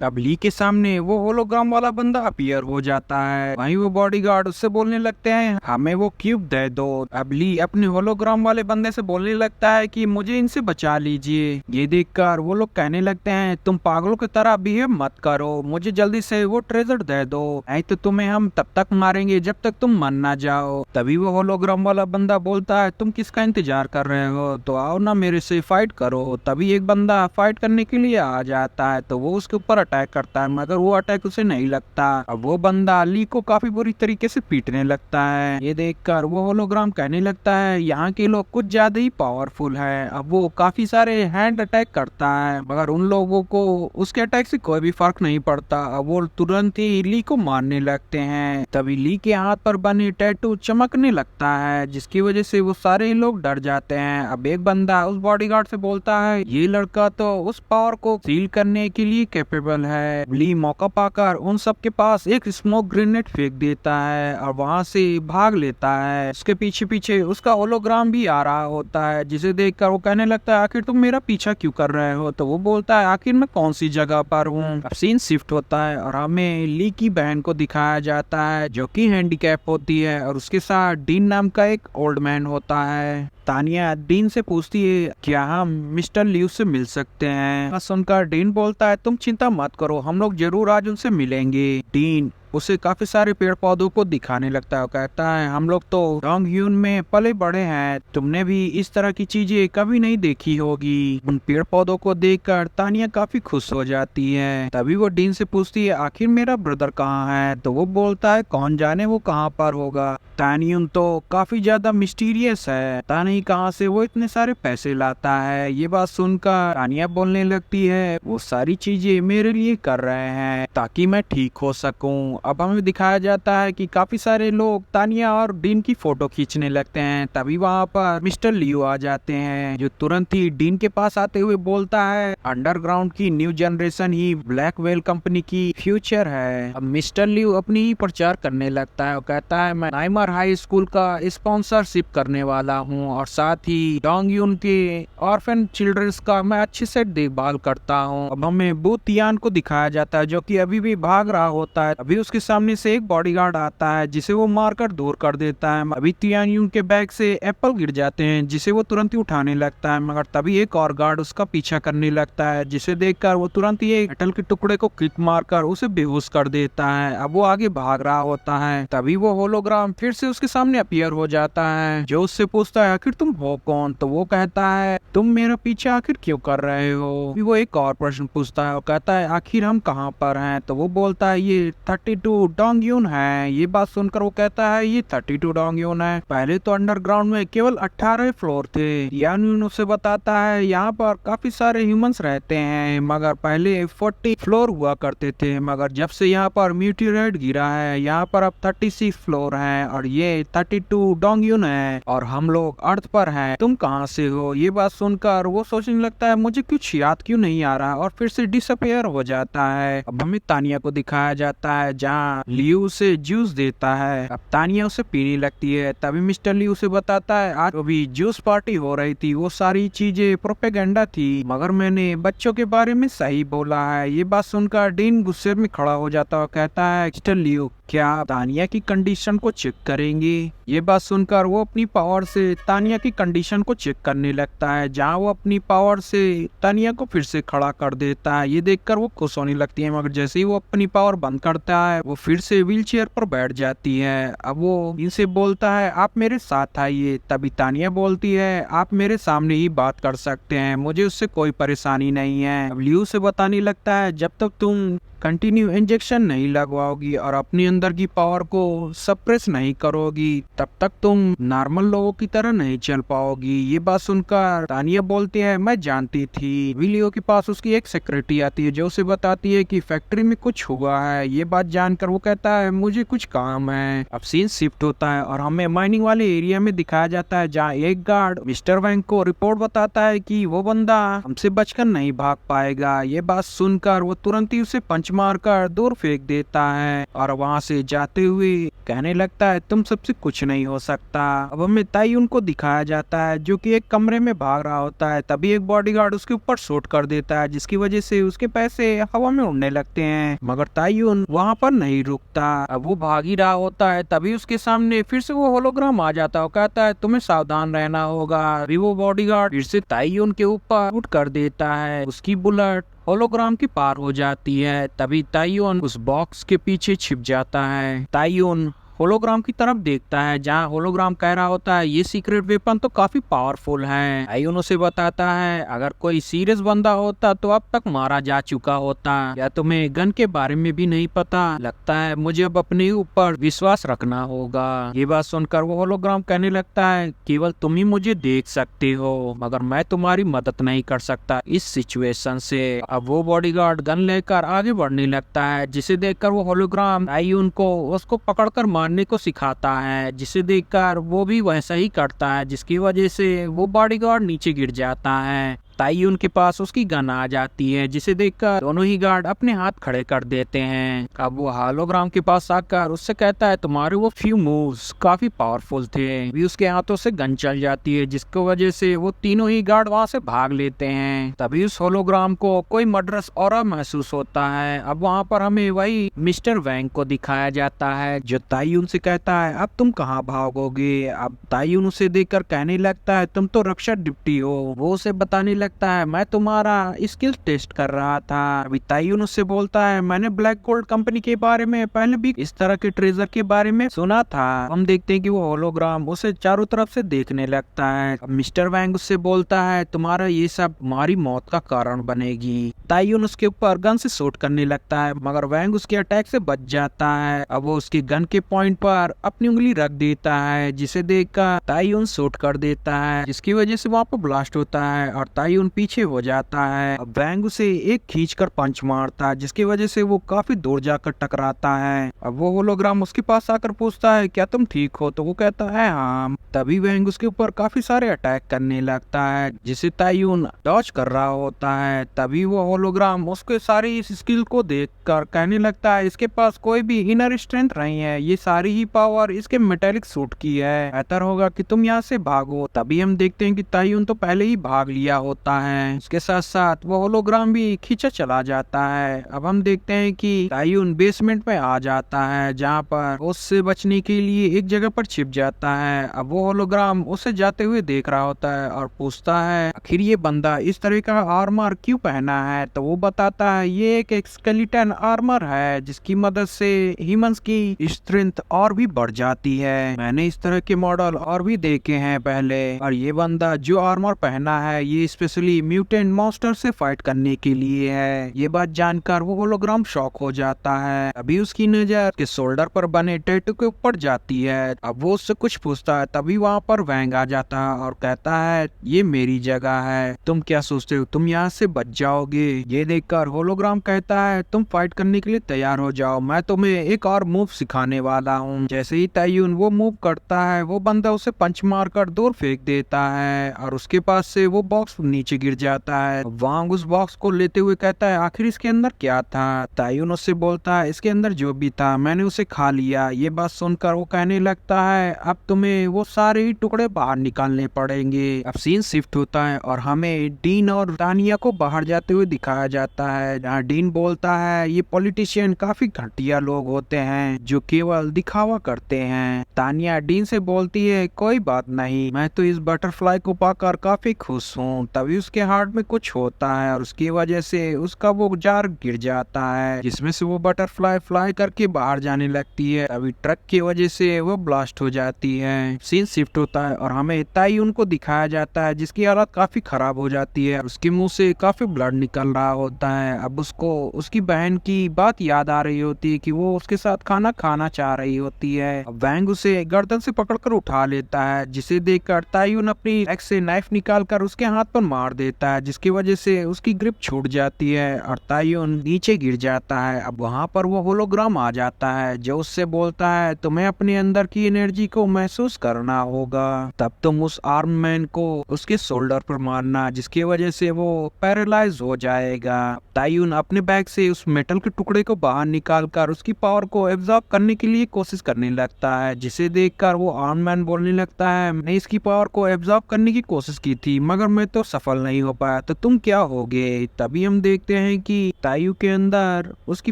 अब ली के सामने वो होलोग्राम वाला बंदा अपीयर हो जाता है। वहीं वो बॉडीगार्ड उससे बोलने लगते हैं हमें वो क्यूब दे दो। अब ली अपने होलोग्राम वाले बंदे से बोलने लगता है कि मुझे इनसे बचा लीजिए। ये देखकर वो लोग कहने लगते हैं तुम पागलों की तरह बिहेव मत करो, मुझे जल्दी से वो ट्रेजर दे दो, नहीं तो तुम्हें हम तब तक मारेंगे जब तक तुम मन ना जाओ। तभी वो होलोग्राम वाला बंदा बोलता है तुम किसका इंतजार कर रहे हो, तो आओ ना मेरे से फाइट करो। तभी एक बंदा फाइट करने के लिए आ जाता है, तो वो उसके ऊपर अटैक करता है, मगर वो अटैक उसे नहीं लगता। अब वो बंदा ली को काफी बुरी तरीके से पीटने लगता है। ये देखकर वो होलोग्राम कहने लगता है यहाँ के लोग कुछ ज्यादा ही पावरफुल है। अब वो काफी सारे हैंड अटैक करता है, मगर उन लोगों को उसके अटैक से कोई भी फर्क नहीं पड़ता। अब वो तुरंत ही ली को मारने लगते हैं। तभी ली के हाथ पर बने टैटू चमकने लगता है, जिसकी वजह से वो सारे लोग डर जाते हैं। अब एक बंदा उस बॉडीगार्ड से बोलता है ये लड़का तो उस पावर को सील करने के लिए कैपेबल है। ली मौका पाकर उन सब के पास एक स्मोक ग्रेनेड फेंक देता है और वहां से भाग लेता है। उसके पीछे पीछे उसका होलोग्राम भी आ रहा होता है, जिसे देखकर वो कहने लगता है आखिर तुम मेरा पीछा क्यों कर रहे हो। तो वो बोलता है आखिर मैं कौन सी जगह पर हूँ। अब सीन शिफ्ट होता है और हमें ली की बहन को दिखाया जाता है जो कि हैंडीकैप होती है, और उसके साथ डीन नाम का एक ओल्ड मैन होता है। तानिया डीन से पूछती है क्या हम मिस्टर लियू से मिल सकते हैं। सुनकर डीन बोलता है तुम चिंता मत करो, हम लोग जरूर आज उनसे मिलेंगे। डीन उसे काफी सारे पेड़ पौधों को दिखाने लगता है और कहता है हम लोग तो डोंगह्यून में पले बड़े हैं, तुमने भी इस तरह की चीजें कभी नहीं देखी होगी। उन पेड़ पौधों को देखकर तानिया काफी खुश हो जाती है। तभी वो डीन से पूछती है आखिर मेरा ब्रदर कहाँ है। तो वो बोलता है कौन जाने वो कहाँ पर होगा। तानियन तो काफी ज्यादा मिस्टीरियस है, पता नहीं कहाँ से वो इतने सारे पैसे लाता है। ये बात सुनकर तानिया बोलने लगती है वो सारी चीजें मेरे लिए कर रहे हैं ताकि मैं ठीक हो सकूं। अब हमें दिखाया जाता है कि काफी सारे लोग तानिया और डीन की फोटो खींचने लगते हैं। तभी वहाँ पर मिस्टर लियो आ जाते हैं, जो तुरंत ही डीन के पास आते हुए बोलता है अंडरग्राउंड की न्यू जनरेशन ही ब्लैक व्हेल कंपनी की फ्यूचर है। अब मिस्टर लियो अपनी ही प्रचार करने लगता है और कहता है मैं नाइमर हाई स्कूल का स्पॉन्सरशिप करने वाला हूँ और साथ ही डोंगह्यून के ऑर्फन चिल्ड्रंस का मैं अच्छे से देखभाल करता हूँ। अब हमें बू तियान को दिखाया जाता है जो कि अभी भी भाग रहा होता है। अभी उसके सामने से एक बॉडीगार्ड आता है जिसे वो मारकर दूर कर देता है। अभी तियान के बैग से एप्पल गिर जाते हैं जिसे वो तुरंत ही उठाने लगता है, मगर तभी एक और गार्ड उसका पीछा करने लगता है, जिसे देखकर वो तुरंत ही एक मेटल के टुकड़े को किक मारकर उसे बेहोश कर देता है। अब वो आगे भाग रहा होता है। तभी वो होलोग्राम फिर से उसके सामने अपीयर हो जाता है, जो उससे पूछता है आखिर तुम हो कौन। तो वो कहता है तुम मेरा पीछे आखिर क्यों कर रहे हो। वो एक और प्रश्न पूछता है और कहता है आखिर हम कहाँ पर हैं। तो वो बोलता है ये 32 डोंगह्यून है। ये बात सुनकर वो कहता है ये 32 डोंगह्यून है, पहले तो अंडरग्राउंड में केवल 18 फ्लोर थे। यान उसे बताता है यहाँ पर काफी सारे ह्यूमंस रहते हैं, मगर पहले 40 फ्लोर हुआ करते थे, मगर जब से यहाँ पर मीटियोराइट गिरा है यहाँ पर अब 36 फ्लोर हैं और ये 32 डोंगह्यून है और हम लोग अर्थ पर हैं, तुम कहाँ से हो। ये बात सुनकर वो सोचने लगता है मुझे कुछ याद क्यों नहीं आ रहा और फिर से डिसअपियर हो जाता है। अब हमें तानिया को दिखाया जाता है जहाँ लियू उसे जूस देता है। अब तानिया उसे पीने लगती है। तभी मिस्टर लियू उसे बताता है आज अभी जूस पार्टी हो रही थी, वो सारी चीजें प्रोपेगेंडा थी, मगर मैंने बच्चों के बारे में सही बोला है। ये बात सुनकर डीन गुस्से में खड़ा हो जाता है और कहता है मिस्टर लियू क्या आप तानिया की कंडीशन को चेक करेंगे। ये बात सुनकर वो अपनी पावर से तानिया की कंडीशन को चेक करने लगता है, जहाँ वो अपनी पावर से तानिया को फिर से खड़ा कर देता है। ये देखकर वो खुश होने लगती है, मगर जैसे ही वो अपनी पावर बंद करता है वो फिर से व्हील चेयर पर बैठ जाती है। अब वो इनसे बोलता है आप मेरे साथ आइए। तभी तानिया बोलती है आप मेरे सामने ही बात कर सकते हैं, मुझे उससे कोई परेशानी नहीं है। अब लियू से बताने लगता है जब तक तुम कंटिन्यू इंजेक्शन नहीं लगवाओगी और अपने अंदर की पावर को सप्रेस नहीं करोगी तब तक तुम नॉर्मल लोगों की तरह नहीं चल पाओगी। ये बात सुनकर तानिया बोलती है मैं जानती थी। लियो के पास उसकी एक सेक्रेटरी आती है जो उसे बताती है कि फैक्ट्री में कुछ हुआ है। ये बात जान जानकर वो कहता है मुझे कुछ काम है। अब सीन शिफ्ट होता है और हमें माइनिंग वाले एरिया में दिखाया जाता है, जहाँ एक गार्ड मिस्टर वैंग को रिपोर्ट बताता है कि वो बंदा हमसे बचकर नहीं भाग पाएगा। ये बात सुनकर वो तुरंत ही उसे पंच मारकर दूर फेंक देता है और वहाँ से जाते हुए कहने लगता है तुम सबसे कुछ नहीं हो सकता। अब हमें तायुन को दिखाया जाता है जो कि एक कमरे में भाग रहा होता है। तभी एक बॉडीगार्ड उसके ऊपर शूट कर देता है, जिसकी वजह से उसके पैसे हवा में उड़ने लगते हैं, मगर तायुन वहाँ पर नहीं रुकता। अब वो भाग ही रहा होता है, तभी उसके सामने फिर से वो होलोग्राम आ जाता है और कहता है तुम्हें सावधान रहना होगा। अभी वो बॉडीगार्ड फिर से तायुन के ऊपर शूट कर देता है, उसकी बुलेट होलोग्राम की पार हो जाती है। तभी तायुन उस बॉक्स के पीछे छिप जाता है। तायुन होलोग्राम की तरफ देखता है, जहाँ होलोग्राम कह रहा होता है ये सीक्रेट वेपन तो काफी पावरफुल है। तायुन उसे बताता है अगर कोई सीरियस बंदा होता तो अब तक मारा जा चुका होता। या तुम्हें गन के बारे में भी नहीं पता? लगता है मुझे अब अपने ऊपर विश्वास रखना होगा। ये बात सुनकर वो होलोग्राम कहने लगता है केवल तुम ही मुझे देख सकते हो, मगर मैं तुम्हारी मदद नहीं कर सकता इस सिचुएशन से। अब वो बॉडीगार्ड गन लेकर आगे बढ़ने लगता है, जिसे देखकर वो होलोग्राम तायुन को उसको पकड़कर मारने को सिखाता है, जिसे देखकर वो भी वैसा ही करता है, जिसकी वजह से वो बॉडीगार्ड नीचे गिर जाता है। तायुन के पास उसकी गन आ जाती है, जिसे देखकर दोनों ही गार्ड अपने हाथ खड़े कर देते हैं। अब वो होलोग्राम के पास आकर उससे कहता है तुम्हारे वो फ्यू मूव्स काफी पावरफुल थे। भी उसके हाथों से गन चल जाती है, जिसकी वजह से वो तीनों ही गार्ड वहाँ से भाग लेते हैं। तभी उस होलोग्राम को कोई मर्डरस ऑरा महसूस होता है। अब वहाँ पर हमें वही मिस्टर वैंग को दिखाया जाता है, जो तायुन से कहता है अब तुम कहाँ भागोगे। अब तायुन उसे देखकर कहने लगता है तुम तो रक्षा डिप्टी हो। वो उसे बताने लगता है मैं तुम्हारा स्किल टेस्ट कर रहा था। अभी तायुन उससे बोलता है मैंने ब्लैक गोल्ड कंपनी के बारे में पहले भी इस तरह के ट्रेजर के बारे में सुना था। हम देखते हैं कि वो होलोग्राम उसे चारों तरफ से देखने लगता है। अब मिस्टर वैंग उससे बोलता है तुम्हारा ये सब हमारी मौत का कारण बनेगी। तायुन उसके ऊपर गन से शूट करने लगता है, मगर वैंग उसके अटैक से बच जाता है। अब वो उसकी गन के पॉइंट पर अपनी उंगली रख देता है, जिसे देखकर तायुन शूट कर देता है, जिसकी वजह से वहाँ पर ब्लास्ट होता है और तायुन पीछे हो जाता है। अब वैंग उसे एक खींचकर पंच मारता है, जिसकी वजह से वो काफी दूर जाकर टकराता है। अब वो होलोग्राम उसके पास आकर पूछता है क्या तुम ठीक हो, तो वो कहता है हाँ। तभी वैंग उसके ऊपर काफी सारे अटैक करने लगता है, जिसे तायुन डॉज कर रहा होता है। तभी वो होलोग्राम उसके सारी इस स्किल को देखकर कहने लगता है इसके पास कोई भी इनर स्ट्रेंथ नहीं है, ये सारी ही पावर इसके मेटेलिक सूट की है, बेहतर होगा कि तुम यहाँ से भागो। तभी हम देखते हैं कि तायुन तो पहले ही भाग लिया होता है। इसके साथ साथ वो होलोग्राम भी खींचा चला जाता है। अब हम देखते हैं कि तायुन बेसमेंट में आ जाता है, जहाँ पर उससे बचने के लिए एक जगह पर छिप जाता है। अब वो होलोग्राम उसे जाते हुए देख रहा होता है और पूछता है आखिर ये बंदा इस तरह का आर्मर क्यों पहना है। तो वो बताता है ये एक स्केलेटन आर्मर है, जिसकी मदद से ह्यूमंस की स्ट्रेंथ और भी बढ़ जाती है। मैंने इस तरह के मॉडल और भी देखे हैं पहले, और ये बंदा जो आर्मर पहना है ये स्पेशली म्यूटेंट मॉन्स्टर से फाइट करने के लिए है। ये बात जानकर वो होलोग्राम शॉक हो जाता है। अभी उसकी नजर के शोल्डर पर बने टैटू के ऊपर जाती है। अब वो उससे कुछ पूछता है, तभी वहाँ पर वैंग आ जाता है और कहता है ये मेरी जगह है, तुम क्या सोचते हो तुम यहाँ से बच जाओगे। ये देखकर होलोग्राम कहता है तुम फाइट करने के लिए तैयार हो जाओ, मैं तुम्हें एक और मूव सिखाने वाला हूँ। जैसे ही तायुन वो मूव करता है, वो बंदा उसे पंच मारकर दूर फेंक देता है और उसके पास से वो बॉक्स नीचे गिर जाता है। वांग उस बॉक्स को लेते हुए कहता है आखिर इसके अंदर क्या था। तायुन उससे बोलता है इसके अंदर जो भी था मैंने उसे खा लिया। ये बात सुनकर वो कहने लगता है अब तुम्हें वो सारे ही टुकड़े बाहर निकालने पड़ेंगे। अब सीन शिफ्ट होता है और हमें डीन और तानिया को बाहर जाते हुए दिखाया जाता है, जहाँ डीन बोलता है ये पॉलिटिशियन काफी घटिया लोग होते हैं जो केवल दिखावा करते हैं। तानिया डीन से बोलती है कोई बात नहीं, मैं तो इस बटरफ्लाई को पाकर काफी खुश हूँ। तभी उसके हार्ट में कुछ होता है और उसकी वजह से उसका वो जार गिर जाता है, जिसमें से वो बटरफ्लाई फ्लाई करके बाहर जाने लगती है। अभी ट्रक की वजह से वो ब्लास्ट हो जाती है। सीन शिफ्ट होता है और हमें तायुन को दिखाया जाता है, जिसकी हालत काफी खराब हो जाती है, उसके मुंह से काफी ब्लड निकल रहा होता है। अब उसको उसकी बहन की बात याद आ रही होती है कि वो उसके साथ खाना खाना चाह रही होती है। अब वैंग उसे गर्दन से पकड़कर उठा लेता है, जिसे देखकर तायुन अपनी एक्स से नाइफ निकालकर उसके हाथ पर मार देता है, जिसकी वजह से उसकी ग्रिप छूट जाती है और तायुन नीचे गिर जाता है। अब वहाँ पर वो होलोग्राम आ जाता है जो उससे बोलता है तुम्हें अपने अंदर की एनर्जी को महसूस करना होगा, तब तुम उस आर्म मैन को उसके शोल्डर पर मारना, जिसकी वजह से वो पैरालाइज हो जाएगा। तायुन अपने बैग से उस मेटल के टुकड़े को बाहर निकालकर उसकी पावर को एब्जॉर्ब करने के लिए कोशिश करने लगता है, जिसे देखकर वो आर्म मैन बोलने लगता है मैंने इसकी पावर को एब्जॉर्ब करने की कोशिश की थी मगर मैं तो सफल नहीं हो पाया, तो तुम क्या होगे। तभी हम देखते हैं कि तायू के अंदर उसकी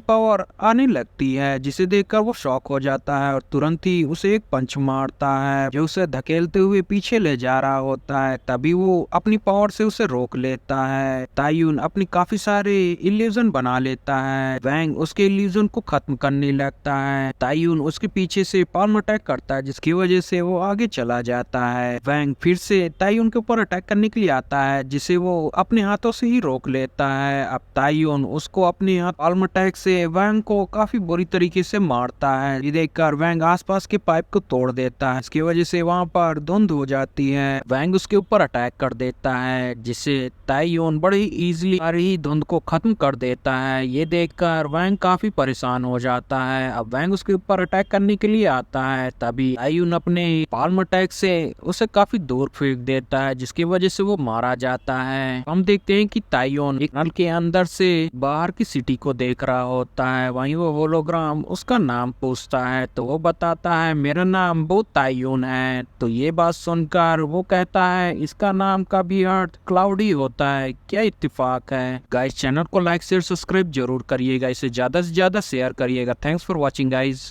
पावर आने लगती है, जिसे देखकर वो शॉक हो जाता है और तुरंत ही उसे एक पंच मारता है जो उसे धकेलते हुए पीछे ले जा रहा होता है। तभी वो अपनी पावर से उसे रोक लेता है। तायुन अपनी काफी सारे इल्यूजन बना लेता है। वैंग उसके इल्यूजन को खत्म करने लगता है। तायुन उसके पीछे से पाल्म अटैक करता है, जिसकी वजह से वो आगे चला जाता है। वैंग फिर से तायुन के ऊपर अटैक करने के लिए आता है, जिसे वो अपने हाथों से ही रोक लेता है। अब तायुन उसको अपने हाथ पाल्म अटैक से वैंग को काफी बुरी तरीके से मारता है। ये देखकर वैंग आसपास के पाइप को तोड़ देता है, इसकी वजह से वहाँ पर धुंध हो जाती है। वैंग उसके ऊपर अटैक कर देता है, जिससे तायुन बड़ी इजीली आ रही धुंध को खत्म कर देता है। ये देखकर वैंग काफी परेशान हो जाता है। अब वैंग उसके ऊपर अटैक करने के लिए आता है, तभी तायुन अपने पाल्म अटैक से उसे काफी दूर फेंक देता है, जिसकी वजह से वो मारा जाता है। हम देखते हैं कि तायुन एक नल के अंदर से बाहर की सिटी को देख रहा होता है। वहीं वो होलोग्राम उसका नाम पूछता है, तो वो बताता है मेरा नाम वो तायुन है। तो ये बात सुनकर वो कहता है इसका नाम का भी अर्थ क्लाउडी होता है। क्या इत्तेफाक है। गाइस चैनल को लाइक शेयर सब्सक्राइब जरूर करिएगा, इसे ज्यादा से ज्यादा शेयर करिएगा। Thanks for watching guys.